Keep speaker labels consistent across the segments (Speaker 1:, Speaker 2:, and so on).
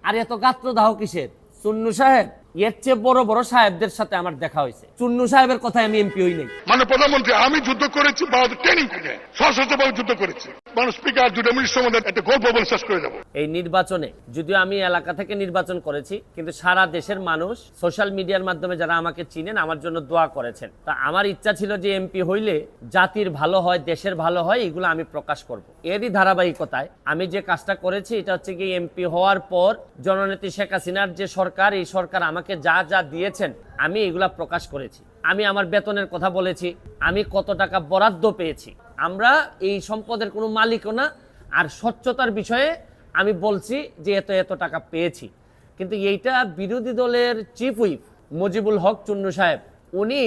Speaker 1: আর এত গাত্রদাহ কিসের? চুন্নু সাহেব, এর চেয়ে বড় বড় সাহেবদের সাথে আমার দেখা হয়েছে। চুন্নু সাহেবের কথায় আমি এমপি হই নাই।
Speaker 2: মানে প্রধানমন্ত্রী, আমি যুদ্ধ করেছি ভারতের ট্রেনিং থেকে, সশস্ত্রভাবে যুদ্ধ করেছি। মানুষ স্পিকার দুটো মিনিট সময় একটা গল্প বলে শেষ করে যাবো।
Speaker 1: এই নির্বাচনে যদিও আমি এলাকা থেকে নির্বাচন করেছি, কিন্তু সারা দেশের মানুষ সোশ্যাল মিডিয়ার মাধ্যমে যারা আমাকে চিনেন আমার জন্য দোয়া করেছেন। তা আমার ইচ্ছা ছিল যে এমপি হইলে জাতির ভালো হয়, দেশের ভালো হয়, এগুলো আমি প্রকাশ করব। এরই ধারাবাহিকতায় আমি যে কাজটা করেছি এটা হচ্ছে কি, এমপি হওয়ার পর জননেত্রী শেখ হাসিনার যে সরকার, এই সরকার আমাকে যা যা দিয়েছেন আমি এগুলা প্রকাশ করেছি। আমি আমার বেতনের কথা বলেছি, আমি কত টাকা বরাদ্দ পেয়েছি। আমরা এই সম্পদের কোনো মালিকও না। আর স্বচ্ছতার বিষয়ে আমি বলছি যে এত এত টাকা পেয়েছি। কিন্তু এইটা বিরোধী দলের চিফ হুইপ মুজিবুল হক চুন্নু সাহেব উনি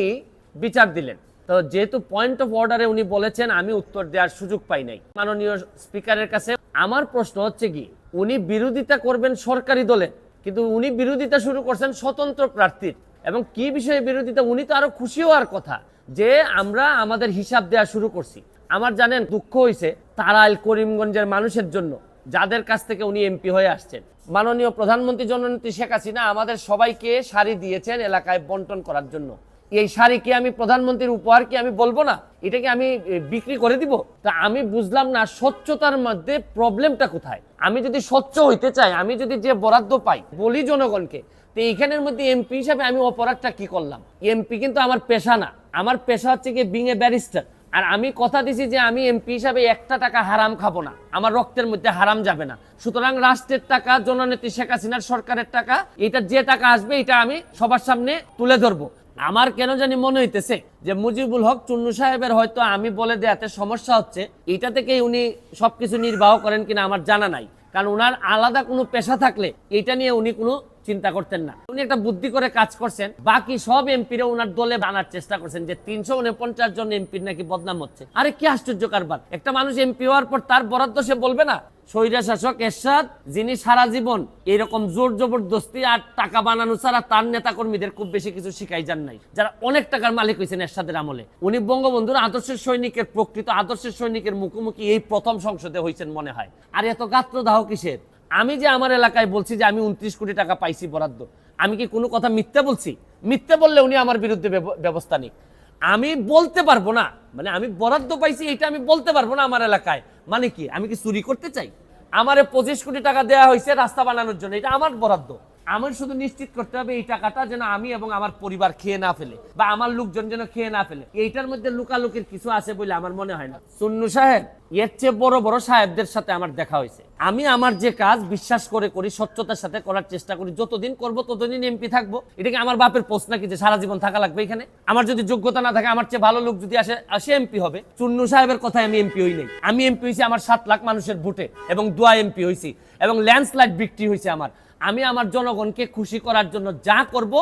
Speaker 1: বিচার দিলেন। তো যেহেতু পয়েন্ট অফ অর্ডারে উনি বলেছেন, আমি উত্তর দেওয়ার সুযোগ পাই নাই মাননীয় স্পিকারের কাছে। আমার প্রশ্ন হচ্ছে কি, উনি বিরোধিতা করবেন সরকারি দলের, কিন্তু উনি বিরোধিতা শুরু করছেন স্বতন্ত্র প্রার্থীর। এবং কি বিষয়ে বিরোধিতা, উনি তো আরো খুশি হওয়ার কথা যে আমরা আমাদের হিসাব দেওয়া শুরু করছি। আমার জানেন দুঃখ হয়েছে তারাইল করিমগঞ্জের মানুষের জন্য, যাদের কাছ থেকে উনি এমপি হয়ে আসছেন। মাননীয় প্রধানমন্ত্রী জননেত্রী শেখ হাসিনা আমাদের সবাইকে শাড়ি দিয়েছেন এলাকায় বন্টন করার জন্য। এই শাড়ি কি আমি প্রধানমন্ত্রীর উপহার কি আমি বলবো না? এটাকে আমি বিক্রি করে দিব? তা আমি বুঝলাম না স্বচ্ছতার মধ্যে প্রবলেমটা কোথায়। আমি যদি স্বচ্ছ হইতে চাই, আমি যদি যে বরাদ্দ পাই বলি জনগণকে, তো এইখানের মধ্যে এমপি হিসাবে আমি অপরাধটা কি করলাম? এমপি কিন্তু আমার পেশা না, আমার পেশা হচ্ছে কি বিং এ ব্যারিস্টার। আর আমি কথা দিছি যে আমি এমপি হিসাবে একটা টাকা হারাম খাবো না, আমার রক্তের মধ্যে হারাম যাবে না। সুতরাং রাষ্ট্রের টাকা, জননেত্রী শেখ হাসিনার সরকারের টাকা, এটা যে টাকা আসবে এটা আমি সবার সামনে তুলে ধরবো। আমার কেন জানি মনে হইতেছে যে মুজিবুল হক চুন্নু সাহেবের হয়তো আমি বলে দেয়াতে সমস্যা হচ্ছে, এটা থেকেই উনি সবকিছু নির্বাহ করেন কিনা আমার জানা নাই। কারণ উনার আলাদা কোনো পেশা থাকলে এটা নিয়ে উনি কোনো চিন্তা করতেন না। উনি একটা বুদ্ধি করে কাজ করছেন, বাকি সব এমপিরা উনার দলে বানার চেষ্টা করছেন যে 349 জন এমপির নাকি বদনাম হচ্ছে। আরে কি আশ্চর্য কারবার! একটা মানুষ এমপি হওয়ার পর তার বরাদ্দ সে বলবে না? স্বৈরা শাসক এরশাদ, যিনি সারা জীবন এরকম জোর জবরদস্তি আর টাকা বানানো ছাড়া তার নেতা কর্মীদের খুব বেশি কিছু শিখাই যান নাই, যারা অনেক টাকার মালিক হয়েছেন এরশাদের আমলে। উনি বঙ্গবন্ধুর আদর্শের সৈনিকের, প্রকৃত আদর্শের সৈনিকের মুখোমুখি এই প্রথম সংসদে হয়েছেন মনে হয়। আর এত গাত্রদাহ কিসের? আমি যে আমার এলাকায় বলছি যে আমি 29 কোটি টাকা পাইছি বরাদ্দ, আমি কি কোনো কথা মিথ্যা বলছি? মিথ্যা বললে উনি আমার বিরুদ্ধে ব্যবস্থা নিক। আমি বলতে পারবো না, মানে আমি বরাদ্দ পাইছি এটা আমি বলতে পারবো না আমার এলাকায়, মানে কি আমি কি চুরি করতে চাই? আমারে 25 কোটি টাকা দেওয়া হয়েছে রাস্তা বানানোর জন্য, এটা আমার বরাদ্দ। আমার শুধু নিশ্চিত করতে হবে এই টাকাটা যেন আমি এবং আমার পরিবার খেয়ে না ফেলে, বা আমার লোকজন যেন খেয়ে না ফেলে। এইটার মধ্যে লুকালুকির কিছু আছে বলে আমার মনে হয় না। চুন্নু সাহেব, এর চেয়ে বড় বড় সাহেবদের সাথে আমার দেখা হয়েছে। আমি আমার যে কাজ বিশ্বাস করে করি, স্বচ্ছতার সাথে করার চেষ্টা করি, যতদিন করব ততদিন এমপি থাকবো। এটাকে আমার বাপের পোস্ট নাকি যে সারা জীবন থাকা লাগবে এখানে? আমার যদি যোগ্যতা না থাকে, আমার চেয়ে ভালো লোক যদি আসে এমপি হবে। চুন্নু সাহেবের কথায় আমি এমপি হই নাই। আমি এমপি হয়েছি আমার 7 লাখ মানুষের ভোটে এবং দোয়া এমপি হয়েছি, এবং ল্যান্ডস্লাইড বিক্রি হয়েছে আমার। আমি আমার জনগণকে খুশি করার জন্য যা করব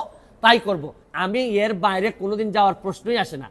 Speaker 1: তাই করব। আমি এর বাইরে কোনোদিন যাওয়ার প্রশ্নই আসে না।